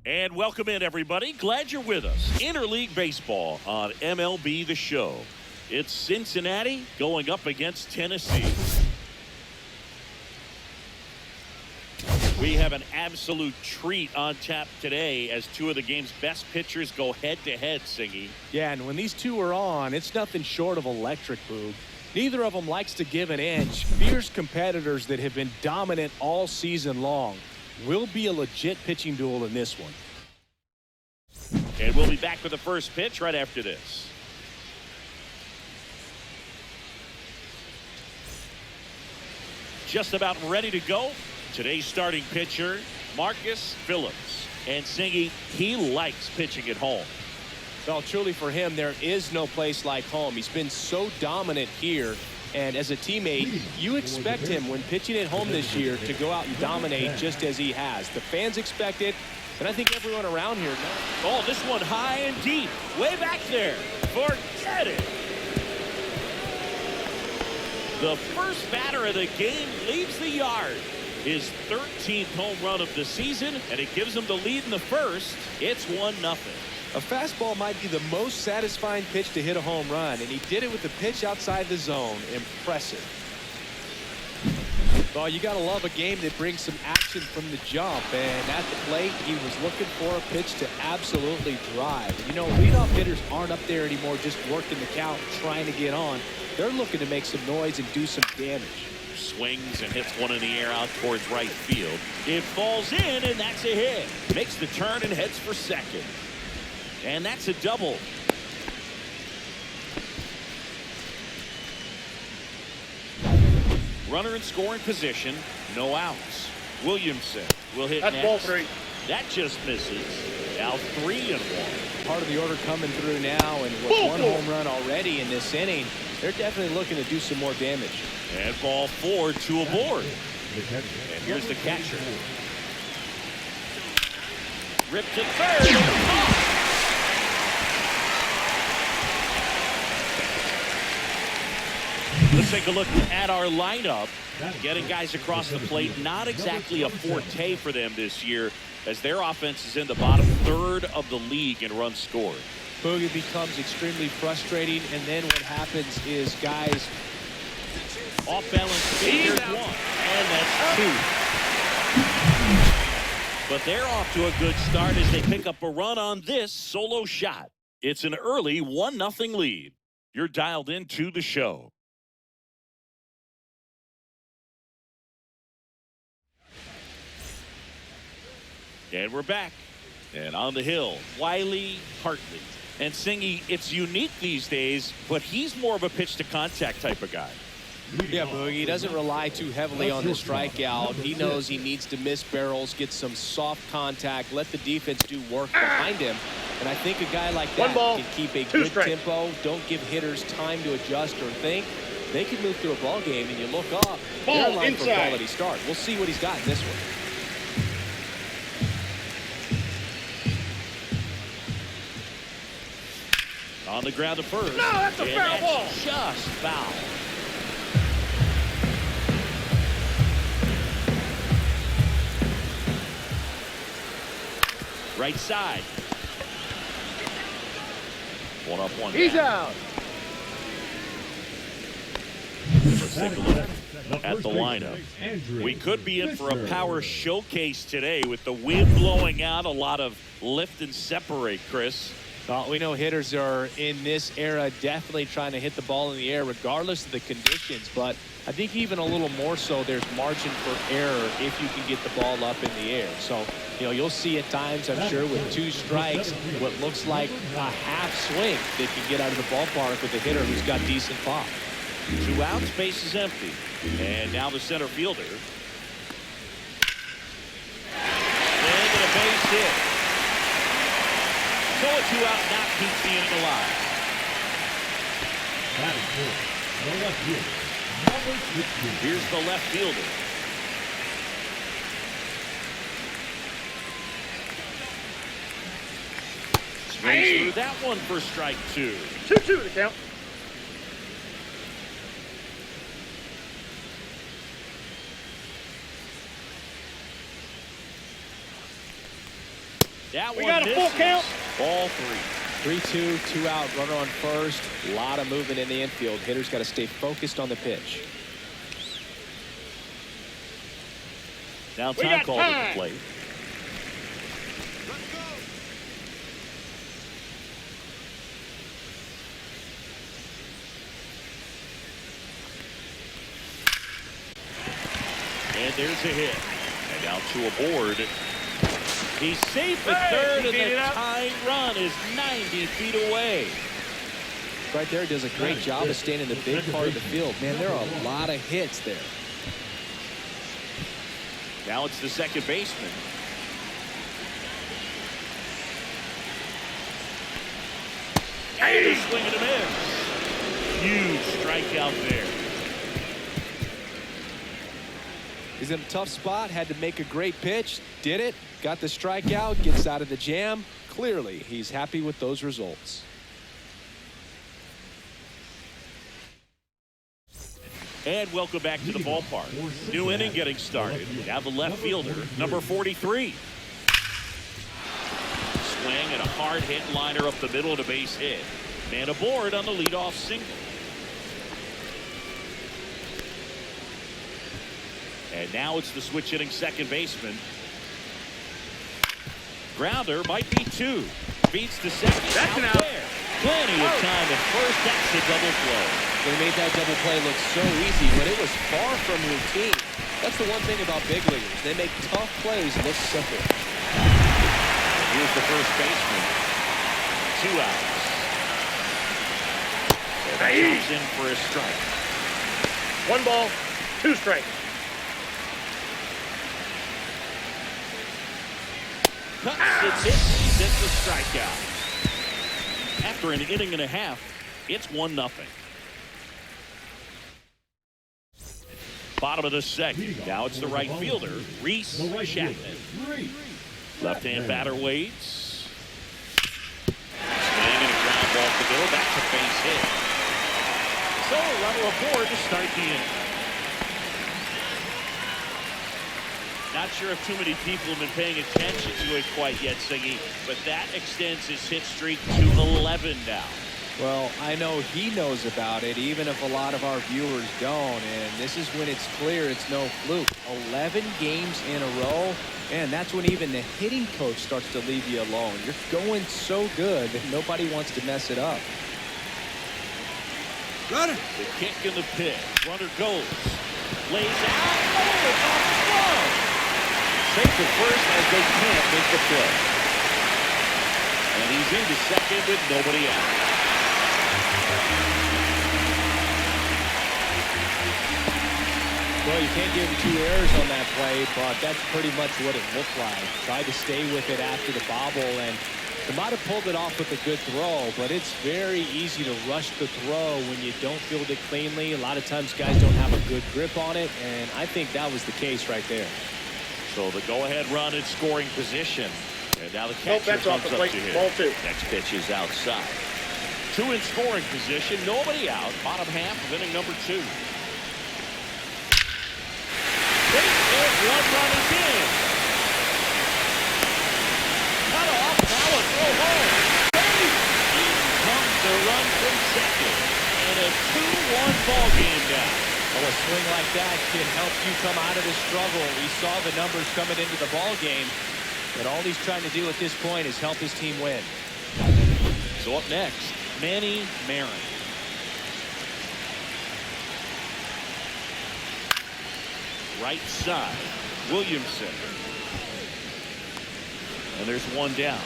And welcome in, everybody. Glad you're with us. Interleague Baseball on MLB The Show. It's Cincinnati going up against Tennessee. We have an absolute treat on tap today as two of the game's best pitchers go head-to-head, Singy. Yeah, and when these two are on, it's nothing short of electric, Boog. Neither of them likes to give an inch. Fierce competitors that have been dominant all season long. Will be a legit pitching duel in this one. And we'll be back with the first pitch right after this. Just about ready to go. Today's starting pitcher, Marcus Phillips. And Singy, he likes pitching at home. Well, truly for him, there is no place like home. He's been so dominant here. And as a teammate, you expect him when pitching at home this year to go out and dominate just as he has. The fans expect it, and I think everyone around here knows. Oh, this one high and deep. Way back there. Forget it. The first batter of the game leaves the yard. His 13th home run of the season, and it gives him the lead in the first. It's 1-0. A fastball might be the most satisfying pitch to hit a home run, and he did it with the pitch outside the zone. Impressive. Well, you got to love a game that brings some action from the jump, and at the plate, he was looking for a pitch to absolutely drive. You know, leadoff hitters aren't up there anymore just working the count, trying to get on. They're looking to make some noise and do some damage. Swings and hits one in the air out towards right field. It falls in, and that's a hit. Makes the turn and heads for second. And that's a double. Runner in scoring position, no outs. Williamson will hit That's next. ball three. That just misses. Now 3-1. Part of the order coming through now, and with one home run already in this inning, they're definitely looking to do some more damage. And ball 4, 2 aboard. And here's the catcher. Ripped to third. Let's take a look at our lineup. Getting guys across the plate, not exactly a forte for them this year, as their offense is in the bottom third of the league in runs scored. Boog, it becomes extremely frustrating, and then what happens is guys off balance. Here's one, and that's two. But they're off to a good start as they pick up a run on this solo shot. It's an early 1-0 lead. You're dialed into the show. And we're back. And on the hill, Wiley Hartley. And Singy, it's unique these days, but he's more of a pitch-to-contact type of guy. Yeah, Boog, he doesn't rely too heavily on the strikeout. He knows he needs to miss barrels, get some soft contact, let the defense do work behind him. And I think a guy like that can keep a good tempo, don't give hitters time to adjust or think. They can move through a ball game, and you look up, they're in line for a quality start. We'll see what he's got in this one. On the ground to first. No, that's a foul ball. Just foul. Right side. One up, one He's down. out. Let's take a look at the lineup. We could be in for a power showcase today with the wind blowing out, a lot of lift and separate, Chris. We know hitters are in this era definitely trying to hit the ball in the air regardless of the conditions, but I think even a little more so there's margin for error if you can get the ball up in the air. So, you know, you'll see at times, I'm sure, with 2 strikes, what looks like a half swing they can get out of the ballpark with a hitter who's got decent pop. 2 outs, base is empty. And now the center fielder. And a base hit. So a 2-out knock keeps the inning alive. Here's the left fielder. Swings through that one for strike 2. 2-2 the count. That We one got a full misses. count. Ball 3. 3-2, 2 out, runner on first. A lot of movement in the infield. Hitter's got to stay focused on the pitch. Now We time got called at time. the plate. And there's a hit. And now to a board. He's safe at third, and the tying run is 90 feet away. Right there, does a great job of staying in the big part of the field. Man, there are a lot of hits there. Now it's the second baseman. And a swing and a miss. Huge strikeout there. He's in a tough spot, had to make a great pitch, did it, got the strikeout, gets out of the jam. Clearly, he's happy with those results. And welcome back to the ballpark. New inning getting started. Now the left fielder, number 43. Swing and a hard hit liner up the middle to base hit. Man aboard on the leadoff single. And now it's the switch hitting second baseman. Grounder might be 2. Beats the second. That's an out out. there. Plenty of time at first. That's the double play. They made that double play look so easy, but it was far from routine. That's the one thing about big leaguers. They make tough plays look simple. Here's the first baseman. 2 outs. And he comes in for a strike. 1 ball, 2 strikes. Cuts and misses. It's a strikeout. After an inning and a half, it's 1-0. Bottom of the second. Now it's the right fielder, Reese Chapman. Left-hand batter waits. Swing and a ground ball to the middle. That's a base hit. So a runner aboard to start the inning. Not sure if too many people have been paying attention to it quite yet, Siggy, but that extends his hit streak to 11 now. Well, I know he knows about it, even if a lot of our viewers don't. And this is when it's clear it's no fluke. 11 games in a row, and that's when even the hitting coach starts to leave you alone. You're going so good that nobody wants to mess it up. Runner. The kick in the pit. Runner goes. Lays out. Oh, it's off the glove. Safe at first as they can't make the play. And he's into second with nobody out. Well, you can't give him 2 errors on that play, but that's pretty much what it looked like. Tried to stay with it after the bobble, and they might have pulled it off with a good throw, but it's very easy to rush the throw when you don't field it cleanly. A lot of times guys don't have a good grip on it, and I think that was the case right there. So the go-ahead run in scoring position. And now the catcher That's off comes the up plate. to hit. Ball 2. Next pitch is outside. 2 in scoring position. Nobody out. Bottom half of inning number 2. And 1 run is in. Cut off. Now a throw home. Safe. In comes the run from second. And a 2-1 ball game now. Well, a swing like that can help you come out of the struggle. We saw the numbers coming into the ball game, but all he's trying to do at this point is help his team win. So up next, Manny Marin. Right side, Williamson. And there's 1 down.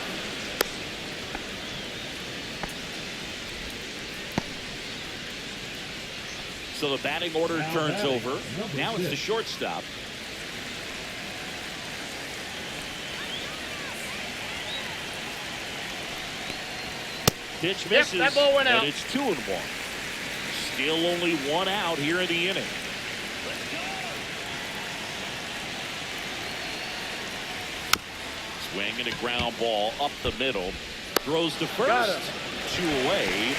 So the batting order turns over. Now it's the shortstop. Pitch misses. that ball went out. And it's 2-1. Still only 1 out here in the inning. Swing and a ground ball up the middle. Throws to first. 2 away.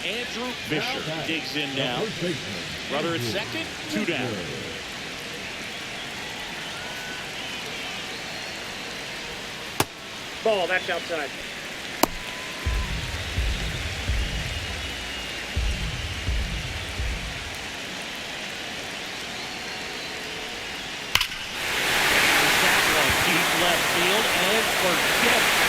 Andrew Fisher digs in now. Runner at second, 2 down. Ball, that's outside. That one deep left field and forget it.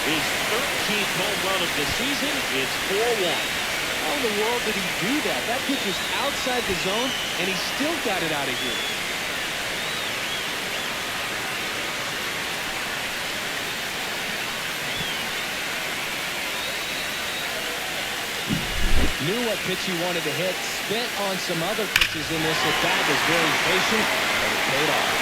His 13th home run of the season is 4-1. How in the world did he do that? That pitch was outside the zone, and he still got it out of here. Knew what pitch he wanted to hit, spent on some other pitches in this at bat, was very patient, and it paid off.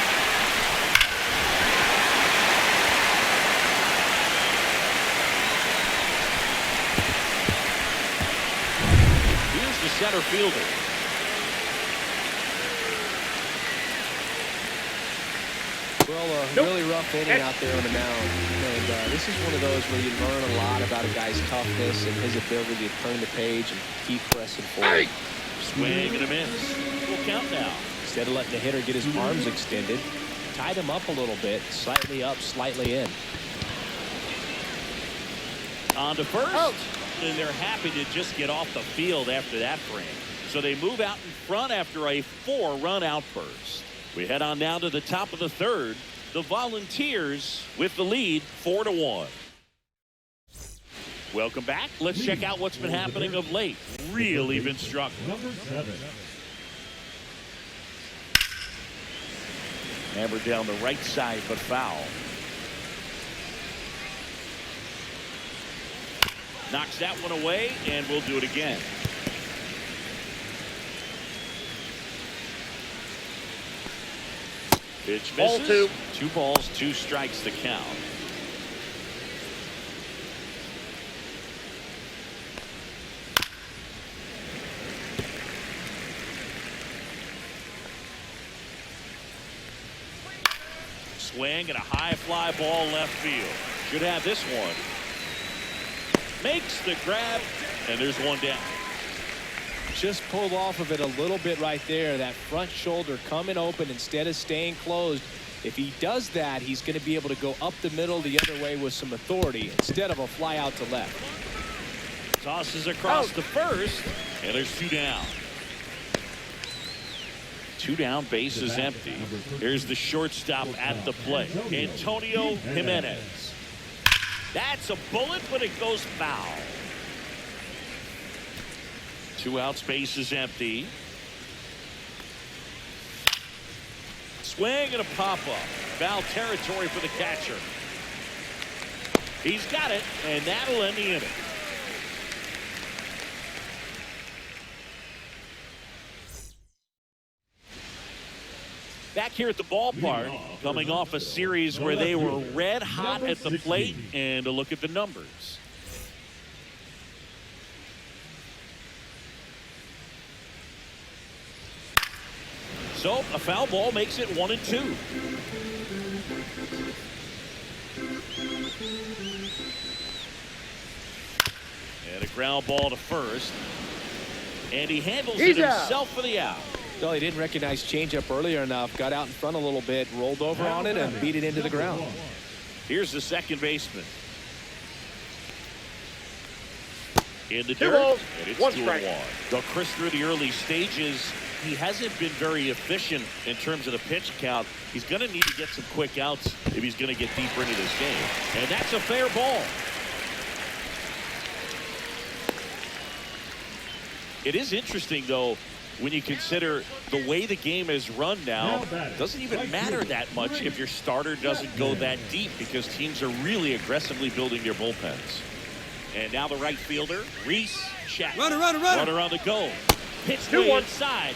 Here's the center fielder. Well, really rough inning out there on the mound. And this is one of those where you learn a lot about a guy's toughness and his ability to turn the page and keep pressing forward. Swing and a miss. Full count now. Instead of letting the hitter get his arms extended, tied him up a little bit, slightly up, slightly in. On to first. And they're happy to just get off the field after that frame. So they move out in front after a 4-run outburst. We head on down to the top of the third. The Volunteers with the lead 4-1. Welcome back. Let's check out what's been happening of late. Really been struggling. Number 7. Hammered down the right side, but foul. Knocks that one away, and we'll do it again. Pitch misses. Ball 2. 2 balls, 2 strikes to count. Swing and a high fly ball left field. Should have this one. Makes the grab, and there's one down. Just pulled off of it a little bit right there. That front shoulder coming open instead of staying closed. If he does that, he's going to be able to go up the middle the other way with some authority instead of a fly out to left. Tosses across to first, and there's 2 down. 2 down, base is empty. Here's the shortstop at the plate, Antonio Jimenez. That's a bullet, but it goes foul. 2 outs, base is empty. Swing and a pop-up. Foul territory for the catcher. He's got it, and that'll end the inning. Back here at the ballpark, coming off a series where they were red hot at the plate, and a look at the numbers. So a foul ball makes it 1-2. And a ground ball to first. And he handles it himself for the out. No, he didn't recognize changeup earlier enough. Got out in front a little bit, rolled over on it, and beat it into the ground. Here's the second baseman. In the 2 dirt, balls, and it's 1 2-1. strike. Though Chris, through the early stages, he hasn't been very efficient in terms of the pitch count. He's going to need to get some quick outs if he's going to get deeper into this game. And that's a fair ball. It is interesting, though, when you consider the way the game is run now. It doesn't even matter that much if your starter doesn't go that deep, because teams are really aggressively building their bullpens. And now the right fielder, Reese Chapman. Runner on the goal. Pitch way inside.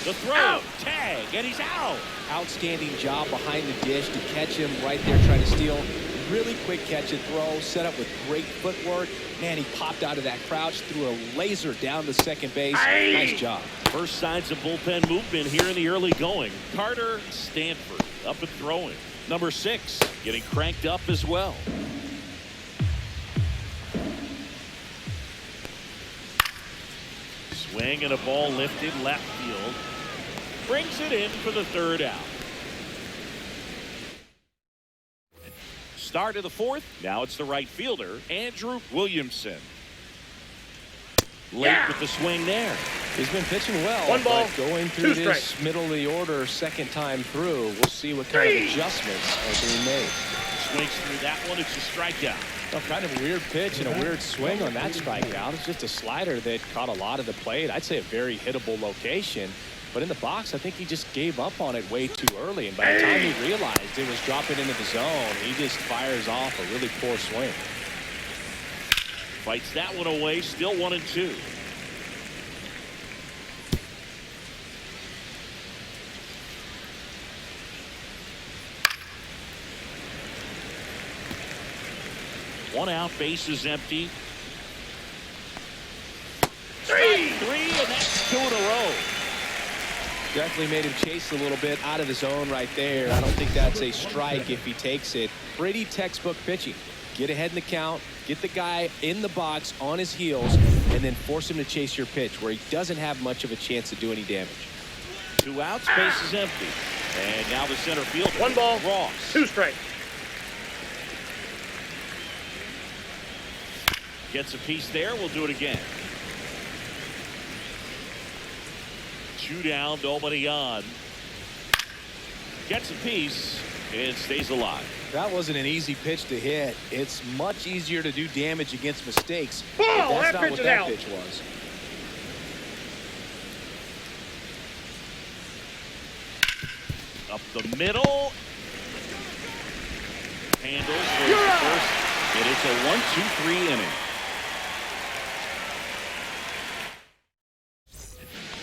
The throw, tag, and he's out. Outstanding job behind the dish to catch him right there trying to steal. Really quick catch and throw, set up with great footwork. Man, he popped out of that crouch, threw a laser down to second base. Nice job. First signs of bullpen movement here in the early going. Carter Stanford up and throwing. Number 6 getting cranked up as well. Swing and a ball lifted left field. Brings it in for the third out. Start of the fourth. Now it's the right fielder, Andrew Williamson. Late with the swing there. He's been pitching well. One ball, but going through two this strikes. middle of the order second time through, we'll see what kind of adjustments are being made. Swings through that one. It's a strikeout. Well, kind of a weird pitch and a weird swing on that strikeout. It's just a slider that caught a lot of the plate. I'd say a very hittable location. But in the box, I think he just gave up on it way too early. And by the time he realized it was dropping into the zone, he just fires off a really poor swing. Fights that one away. Still 1-2. One out, base is empty. Strike three, and that's 2 in a row. Definitely made him chase a little bit out of the zone right there. I don't think that's a strike if he takes it. Pretty textbook pitching. Get ahead in the count, get the guy in the box on his heels, and then force him to chase your pitch where he doesn't have much of a chance to do any damage. 2 outs, base is empty. And now the center fielder. One ball, Ross. 2 strikes. Gets a piece there. We'll do it again. 2 down, nobody on. Gets a piece and stays alive. That wasn't an easy pitch to hit. It's much easier to do damage against mistakes. Ball, But that's that not pitch what is that out. pitch was. Up the middle. Handles for the first. And it's a 1-2-3 inning.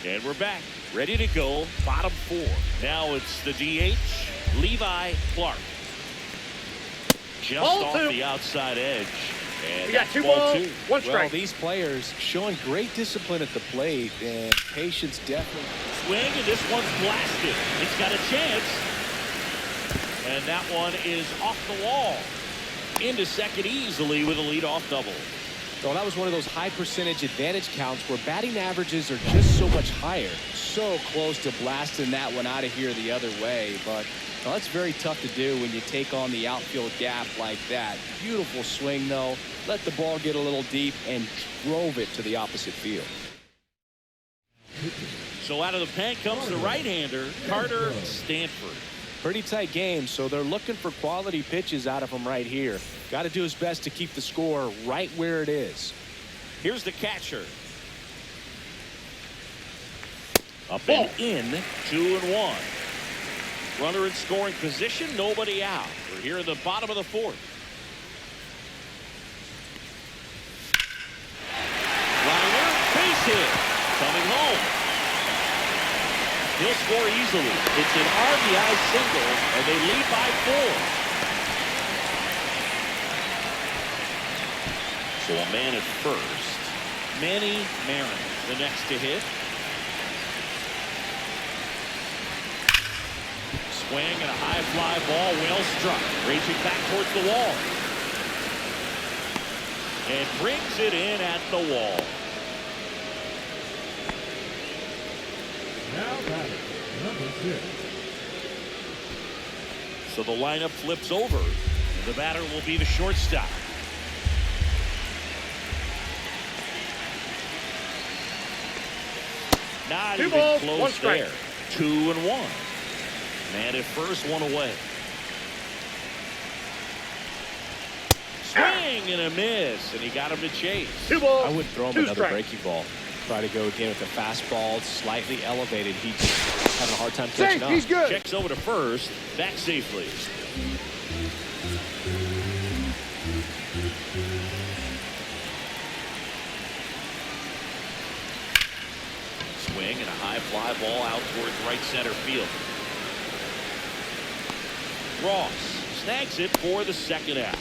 And we're back, ready to go. Bottom 4. Now it's the DH, Levi Clark. Just Ball off 2. the outside edge. And We got that's 2 ball balls, 2. 1 strike. Well, these players showing great discipline at the plate and patience definitely. Swing, and this one's blasted. It's got a chance. And that one is off the wall. Into second easily with a leadoff double. Well, that was one of those high percentage advantage counts where batting averages are just so much higher. So close to blasting that one out of here the other way. But well, that's very tough to do when you take on the outfield gap like that. Beautiful swing, though. Let the ball get a little deep and drove it to the opposite field. So out of the pen comes the right-hander, Carter Stanford. Pretty tight game, so they're looking for quality pitches out of him right here. Got to do his best to keep the score right where it is. Here's the catcher. Up and in, 2-1. Runner in scoring position, nobody out. We're here in the bottom of the 4th. Liner, base hit, coming home. He'll score easily. It's an RBI single, and they lead by 4. So a man at first. Manny Marin, the next to hit. Swing and a high fly ball, well struck. Racing back towards the wall. And brings it in at the wall. Now batting, number 6. So the lineup flips over, and the batter will be the shortstop. Not 2 even balls, close 1 strike. there. 2-1. Man at first, 1 away. Swing and a miss, and he got him to chase. 2 balls, I would throw him 2 another strikes. breaking ball. Try to go again with the fastball, slightly elevated. He just having a hard time catching up. He's good. Checks over to first, back safely. Swing and a high fly ball out towards right center field. Ross snags it for the second out.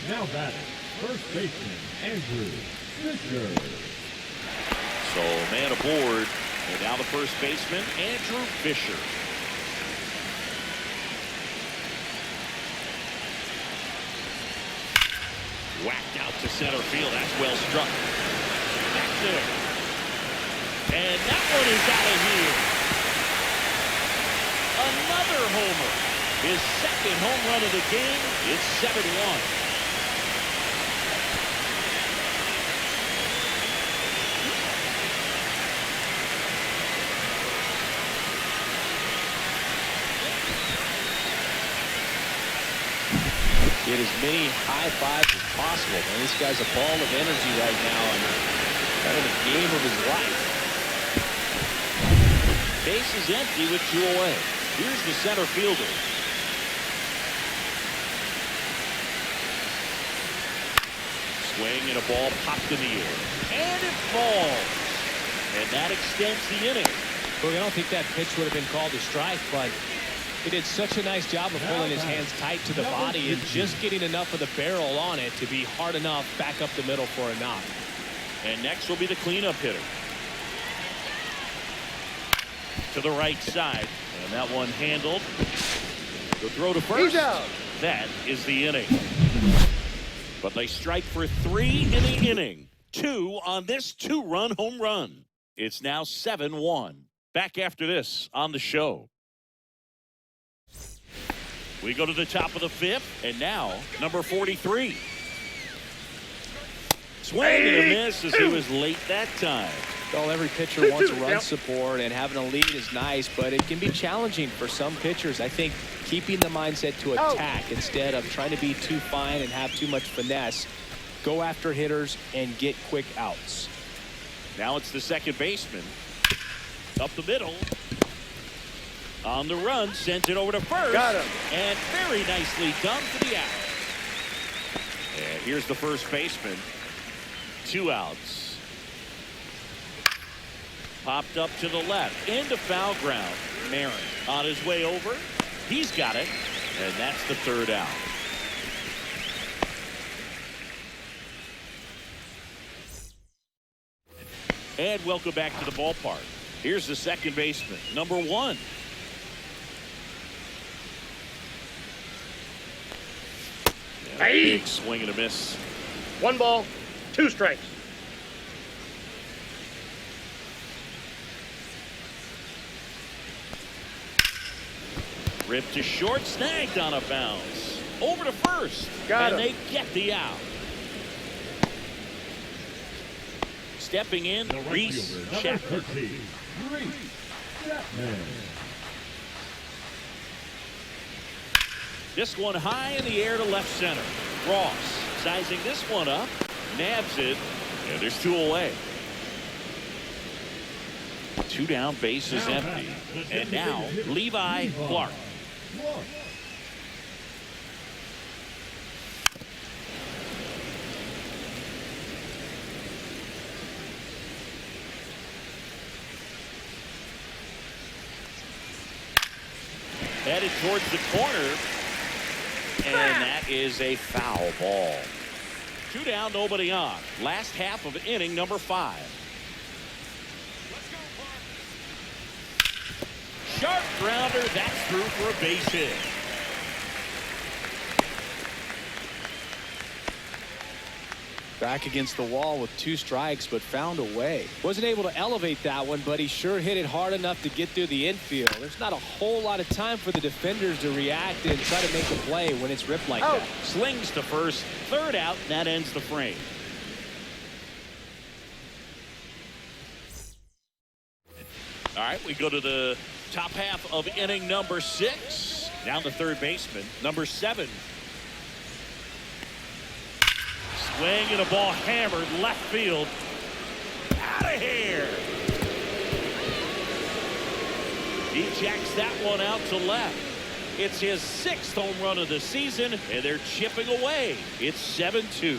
Now batting, first baseman, Andrew Fisher. So man aboard, and now the first baseman, Andrew Fisher. Whacked out to center field. That's well struck. Back there. And And that one is out of here. Another homer. His second home run of the game. It's 7-1. Get as many high fives as possible. Man, this guy's a ball of energy right now and kind of the game of his life. Base is empty with 2 away. Here's the center fielder. Swing and a ball popped in the air. And it falls. And that extends the inning. Well, I don't think that pitch would have been called a strike, but he did such a nice job of pulling his hands tight to the body and just getting enough of the barrel on it to be hard enough back up the middle for a knock. And next will be the cleanup hitter. To the right side. And that one handled. The throw to first. He's out. That is the inning. But they strike for 3 in the inning. 2 on this 2-run home run. It's now 7-1. Back after this on the show. We go to the top of the 5th, and now number 43. Swing and a miss as he was late that time. Well, every pitcher wants run support, and having a lead is nice, but it can be challenging for some pitchers. I think keeping the mindset to attack instead of trying to be too fine and have too much finesse, go after hitters and get quick outs. Now it's the second baseman. Up the middle. On the run, sends it over to first. Got him. And very nicely done for the out. And here's the first baseman. 2 outs. Popped up to the left. Into foul ground. Marin on his way over. He's got it. And that's the 3rd out. And welcome back to the ballpark. Here's the second baseman, number 1. Big swing and a miss. 1 ball, 2 strikes. Ripped to short, snagged on a bounce. Over to first. Got and him. they get the out. Stepping in, The right Reese fielder, number Chapman. 13, Reese Chapman. This one high in the air to left center. Ross sizing this one up, nabs it, and there's 2 away. 2 down, base is empty. And now Levi Clark. Headed towards the corner. And that is a foul ball. 2 down, nobody on. Last half of inning number 5. Sharp grounder. That's through for a base hit. Back against the wall with 2 strikes, but found a way. Wasn't able to elevate that one, but he sure hit it hard enough to get through the infield. There's not a whole lot of time for the defenders to react and try to make a play when it's ripped like that. Slings to first. 3rd out, and that ends the frame. All right, we go to the top half of inning number 6. Down to third baseman, number 7. Swing and a ball hammered left field. Out of here. He jacks that one out to left. It's his 6th home run of the season, and they're chipping away. It's 7-2.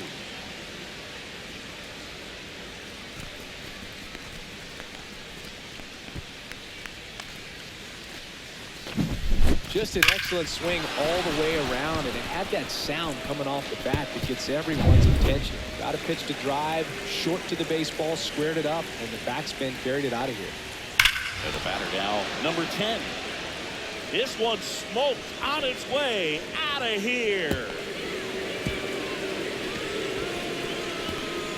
Just an excellent swing all the way around, and it had that sound coming off the bat that gets everyone's attention. Got a pitch to drive, short to the baseball, squared it up, and the backspin carried it out of here. And the batter now, number 10. This one smoked on its way out of here.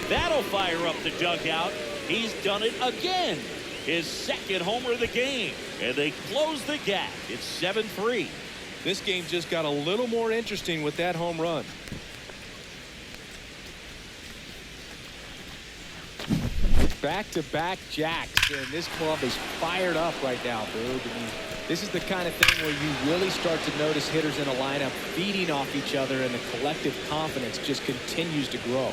That'll fire up the dugout. He's done it again. his second homer of the game, and they close the gap. It's 7-3. This game just got a little more interesting with that home run. Back-to-back jacks, and this club is fired up right now, Boog. I mean, this is the kind of thing where you really start to notice hitters in a lineup feeding off each other, and the collective confidence just continues to grow.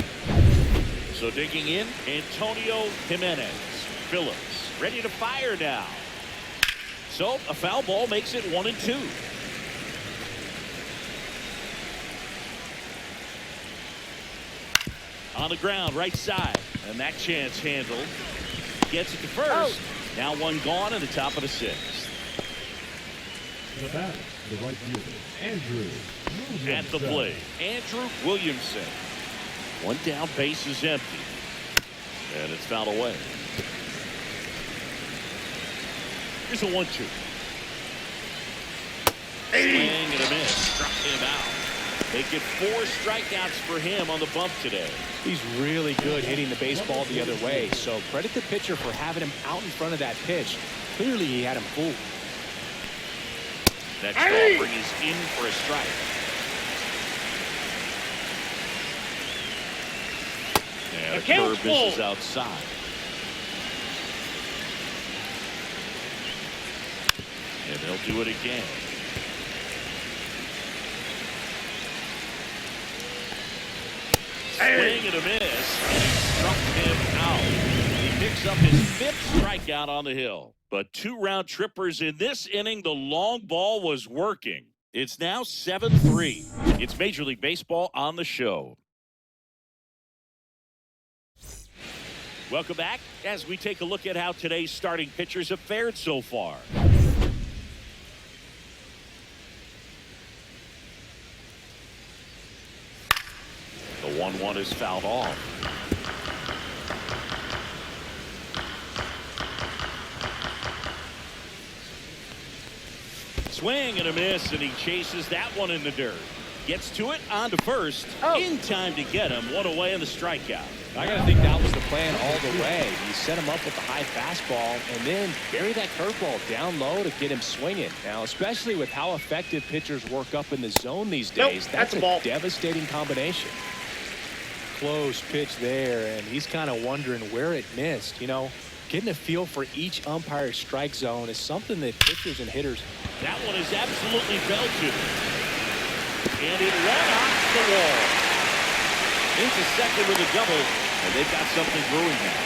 So digging in, Antonio Jimenez. Phillips ready to fire now. So a foul ball makes it 1-2. On the ground, right side, and that chance handled. Gets it to first. Now one gone in the top of the sixth. The bat, the right fielder, Andrew Williamson. At the plate, Andrew Williamson. One down, base is empty. And it's fouled away. Here's a 1-2. Swing and a miss. Struck him out. Make it 4 strikeouts for him on the bump today. He's really good hitting the baseball the other way, so credit the pitcher for having him out in front of that pitch. Clearly he had him fooled. Next offering is in for a strike. And the curve misses outside. And they'll do it again. Swing and a miss, and he struck him out. He picks up his 5th strikeout on the hill. But 2 round trippers in this inning. The long ball was working. It's now 7-3. It's Major League Baseball on the show. Welcome back as we take a look at how today's starting pitchers have fared so far. The 1-1 is fouled off. Swing and a miss, and he chases that one in the dirt. Gets to it, on to first. In time to get him. 1 away in the strikeout. I got to think that was the plan all the way. You set him up with the high fastball and then bury that curveball down low to get him swinging. Now, especially with how effective pitchers work up in the zone these days, that's a devastating combination. Close pitch there, and he's kind of wondering where it missed. You know, getting a feel for each umpire's strike zone is something that pitchers and hitters. That one is absolutely belted. And it went off the wall. Into second with a double, and they've got something brewing now.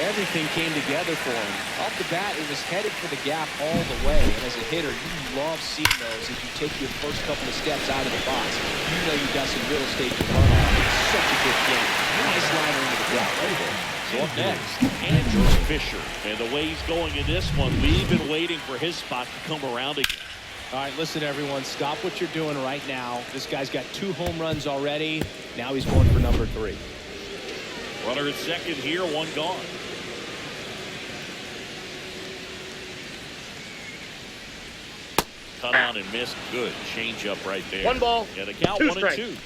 Everything came together for him. Off the bat, it was headed for the gap all the way. And as a hitter, you love seeing those as you take your first couple of steps out of the box. You know you've got some real estate to run on. It's such a good game. Nice liner into the gap right there. So up next, Andrew Fisher. And the way he's going in this one, we've been waiting for his spot to come around again. All right, listen, everyone. Stop what you're doing right now. This guy's got 2 home runs already. Now he's going for number 3. Runner at second here, 1 gone. Cut on and missed. Good change up right there. 1 ball. And the count 2 1-2.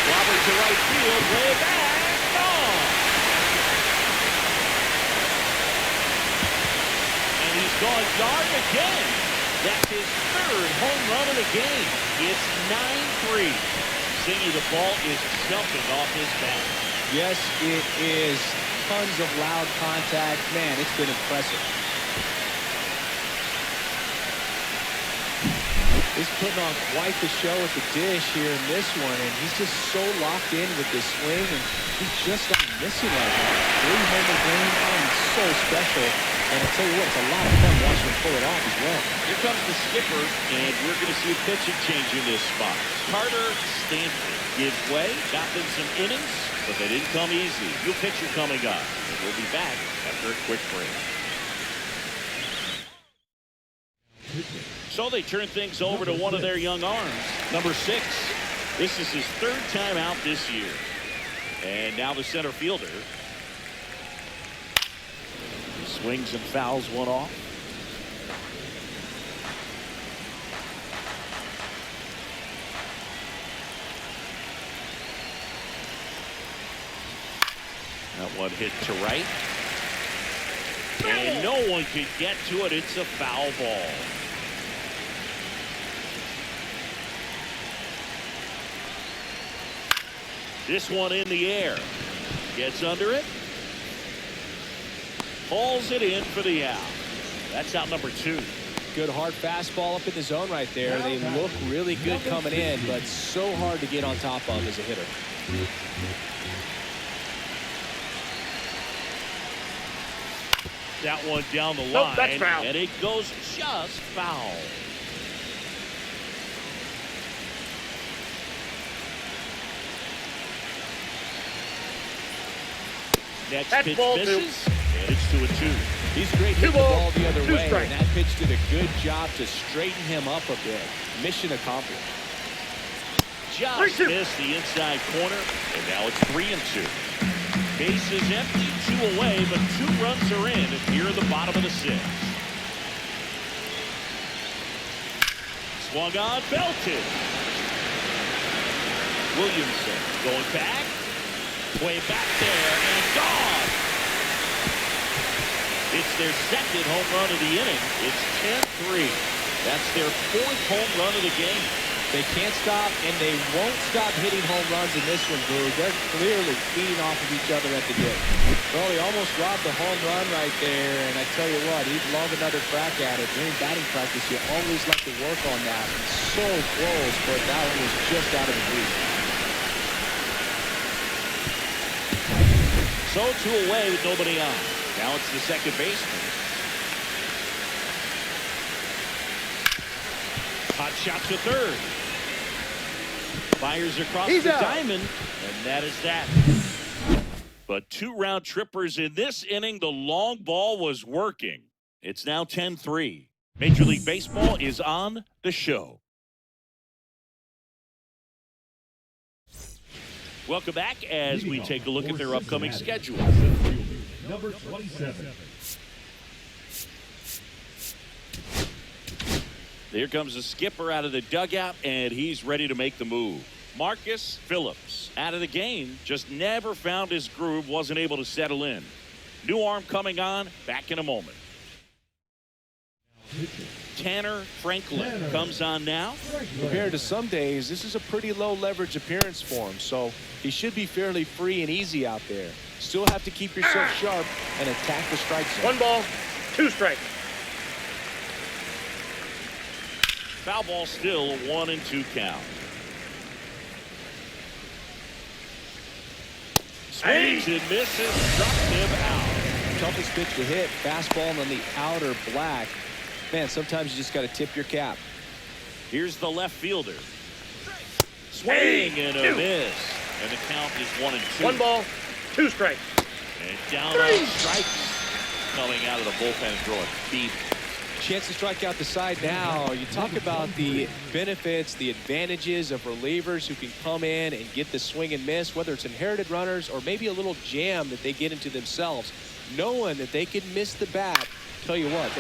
Robert to right field, way back, gone. And he's gone dark again. That's his 3rd home run of the game. It's 9-3. Zingy, the ball is jumping off his bat. Yes, it is. Tons of loud contact. Man, it's been impressive. He's putting on quite the show at the dish here in this one, and he's just so locked in with this swing, and he's just not missing right now. 3-homer game, so special. And I'll tell you what, it's a lot of fun watching him pull it off as well. Here comes the skipper, and we're going to see a pitching change in this spot. Carter Stanford gives way, got them some innings, but they didn't come easy. New pitcher coming up, and we'll be back after a quick break. So they turn things over to one of their young arms, number 6. This is his 3rd time out this year. And now the center fielder. He swings and fouls one off. That one hit to right. And no one can get to it. It's a foul ball. This one in the air. Gets under it. Pulls it in for the out. That's out number 2. Good hard fastball up in the zone right there. They look really good coming in, but so hard to get on top of as a hitter. That one down the line. Nope, that's foul. And it goes just foul. Next That's pitch ball misses, and it's 2-2. He's great hitting the ball the other way, strikes. and that pitch did a good job to straighten him up a bit. Mission accomplished. Just missed the inside corner, and now it's 3-2. Bases empty, 2 away, but 2 runs are in here in the bottom of the 6th. Swung on, belted. Williamson going back. Way back there, and gone. It's their second home run of the inning. It's 10-3. That's their 4th home run of the game. They can't stop, and they won't stop hitting home runs in this one, Boo. They're clearly feeding off of each other at the dip. Well, he almost robbed the home run right there, and I tell you what, he'd love another crack at it. During batting practice, you always like to work on that. So close, but that one was just out of the reach. So 2 away with nobody on. Now it's the second baseman. Hot shot to third. Fires across the diamond, and that is that. But 2 round trippers in this inning. The long ball was working. It's now 10-3. Major League Baseball is on the show. Welcome back as we take a look at their upcoming schedule. Number 27. Here comes the skipper out of the dugout, and he's ready to make the move. Marcus Phillips out of the game, just never found his groove, wasn't able to settle in. New arm coming on, back in a moment. Tanner Franklin comes on now. Compared to some days, this is a pretty low leverage appearance for him, so he should be fairly free and easy out there. Still have to keep yourself sharp and attack the strike zone. 1 ball, 2 strikes. Foul ball still, a 1-2 count. Swings and misses, struck him out. Toughest pitch to hit, fastball on the outer black. Man, sometimes you just got to tip your cap. Here's the left fielder. Swing and a miss. And the count is 1-2. 1 ball, 2 strikes. And down on strikes. Coming out of the bullpen, throwing deep. Chance to strike out the side now. You talk about the benefits, the advantages of relievers who can come in and get the swing and miss, whether it's inherited runners or maybe a little jam that they get into themselves, knowing that they can miss the bat. Tell you what,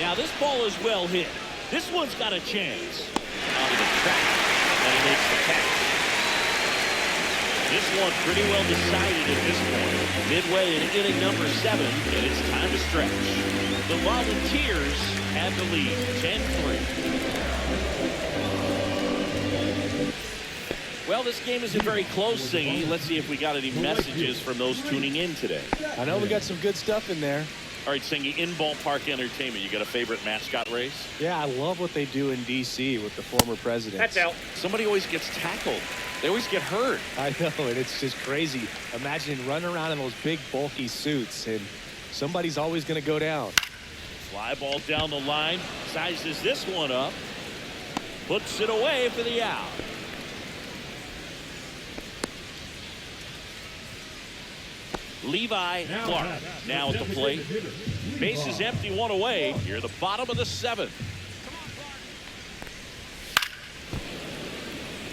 now this ball is well hit. This one's got a chance. Out of the track, and he makes the catch. This one pretty well decided at this point. Midway in inning number 7, and it's time to stretch. The Volunteers have the lead, 10-3. Well, this game isn't very close, Singy. Let's see if we got any messages from those tuning in today. I know we got some good stuff in there. All right, Singy, in ballpark entertainment, you got a favorite mascot race? Yeah, I love what they do in D.C. with the former presidents. That's out. Somebody always gets tackled. They always get hurt. I know, and it's just crazy. Imagine running around in those big, bulky suits, and somebody's always going to go down. Fly ball down the line, sizes this one up, puts it away for the out. Levi Clark now at the plate. Base is empty, 1 away. Here at the bottom of the 7th.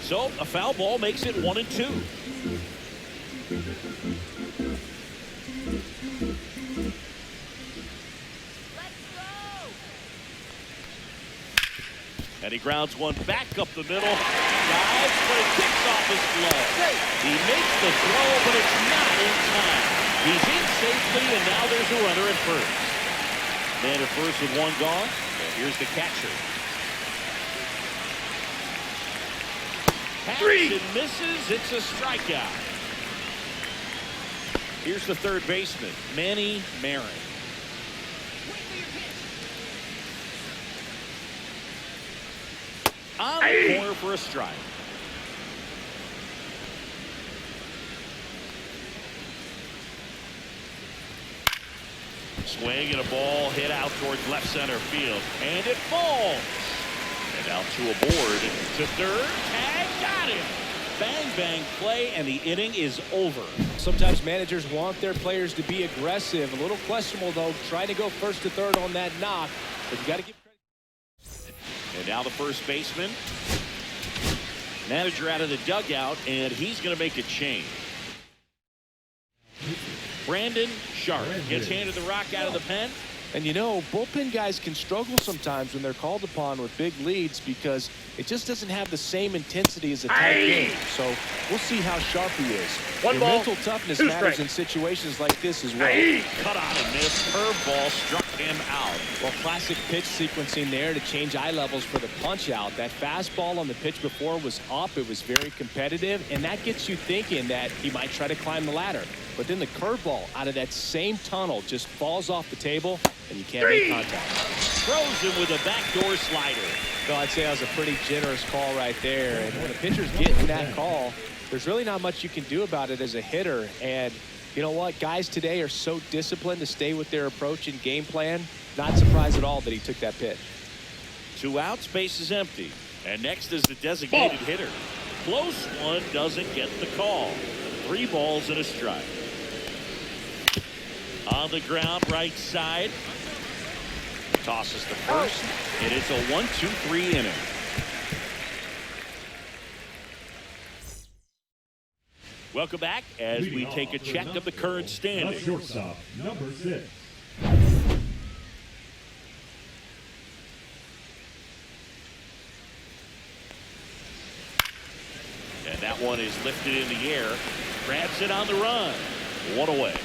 So a foul ball makes it 1-2. And he grounds one back up the middle. Dives, but it kicks off his glove. He makes the throw, but it's not in time. He's in safely, and now there's a runner at first. Man at first with one gone. And here's the catcher. Passes and misses. It's a strikeout. Here's the third baseman, Manny Marin. On the corner for a strike. Swing and a ball hit out towards left center field. And it falls. And out to a board. To third. Tag. Got him. Bang, bang play, and the inning is over. Sometimes managers want their players to be aggressive. A little questionable, though, trying to go first to third on that knock. But you got to give credit. And now the first baseman. Manager out of the dugout, and he's going to make a change. Brandon Sharp gets handed the rock out of the pen. And you know, bullpen guys can struggle sometimes when they're called upon with big leads because it just doesn't have the same intensity as a tight game. So we'll see how sharp he is. One ball, mental toughness matters in situations like this as well. Cut on and missed. Curveball struck him out. Well, classic pitch sequencing there to change eye levels for the punch out. That fastball on the pitch before was up. It was very competitive, and that gets you thinking that he might try to climb the ladder. But then the curveball out of that same tunnel just falls off the table, and you can't make contact. Throws him with a backdoor slider. So I'd say that was a pretty generous call right there. And when a pitcher's getting that call, there's really not much you can do about it as a hitter. And you know what? Guys today are so disciplined to stay with their approach and game plan. Not surprised at all that he took that pitch. 2 outs, base is empty. And next is the designated hitter. Close one, doesn't get the call. 3 balls and a strike. On the ground, right side. Tosses the first, and it's a 1-2-3 inning. Welcome back as we take a check of the current standings. Shortstop, number 6. And that one is lifted in the air. Grabs it on the run. 1 away.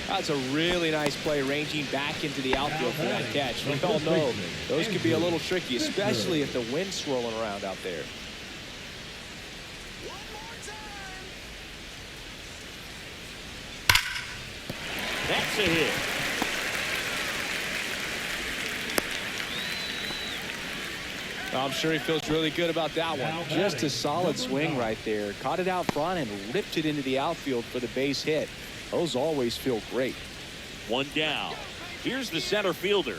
That's a really nice play ranging back into the outfield for that catch. We all know those can be a little tricky, especially if the wind's swirling around out there. That's a hit. I'm sure he feels really good about that one. Just a solid swing right there. Caught it out front and ripped it into the outfield for the base hit. Those always feel great. 1 down. Here's the center fielder.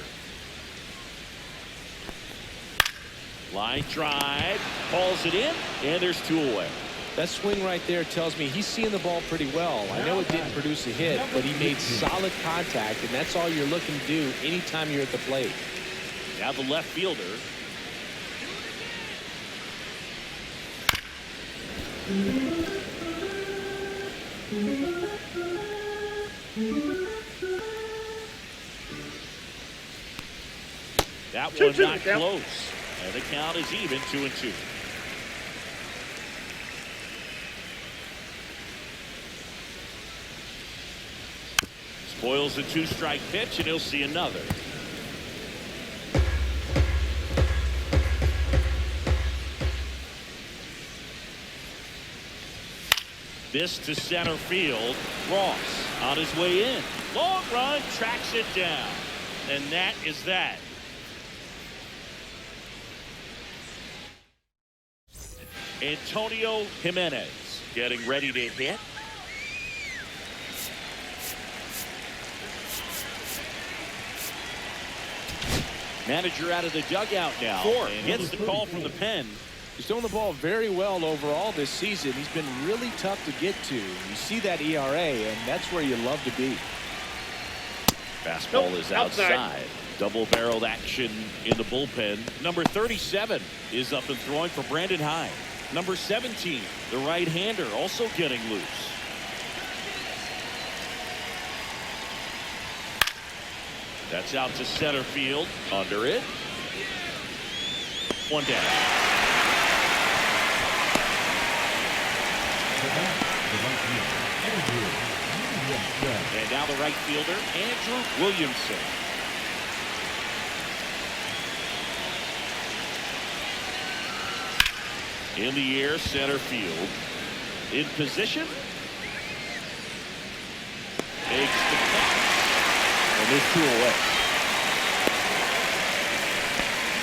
Line drive. Calls it in, and there's 2 away. That swing right there tells me he's seeing the ball pretty well. I know it didn't produce a hit, but he made solid contact, and that's all you're looking to do anytime you're at the plate. Now the left fielder. That one not close. And the count is even, 2-2. Spoils the 2-strike pitch, and he'll see another. This to center field. Ross on his way in. Long run, tracks it down. And that is that. Antonio Jimenez getting ready to hit. Manager out of the dugout now. And gets the call from the pen. He's throwing the ball very well overall this season. He's been really tough to get to. You see that ERA, and that's where you love to be. Fastball is outside. Double-barreled action in the bullpen. Number 37 is up and throwing for Brandon High. Number 17, the right-hander, also getting loose. That's out to center field. Under it. 1 down. And now the right fielder, Andrew Williamson. In the air, center field. In position. Makes the catch. And there's 2 away.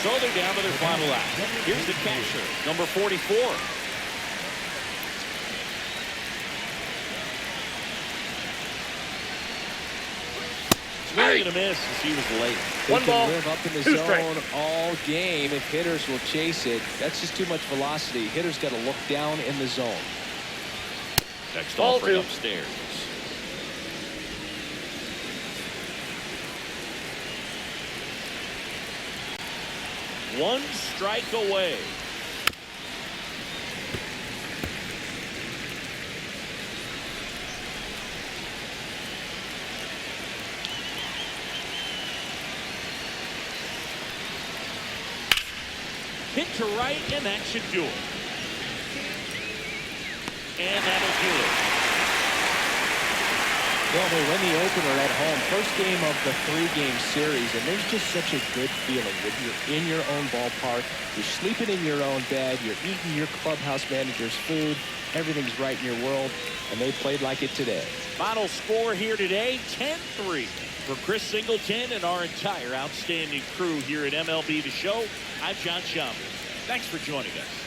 So they're down to their final out. Here's the catcher, number 44. Swing and a miss as he was late. They 1 can ball, live up in the 2 zone strikes. all game if hitters will chase it. That's just too much velocity. Hitters got to look down in the zone. Next Ball offering 2. upstairs. One strike away. Hit to right, and that should do it. And that'll do it. Well, they win the opener at home. First game of the 3-game series, and there's just such a good feeling when you're in your own ballpark. You're sleeping in your own bed. You're eating your clubhouse manager's food. Everything's right in your world, and they played like it today. Final score here today, 10-3. For Chris Singleton and our entire outstanding crew here at MLB The Show, I'm John Schaumburg. Thanks for joining us.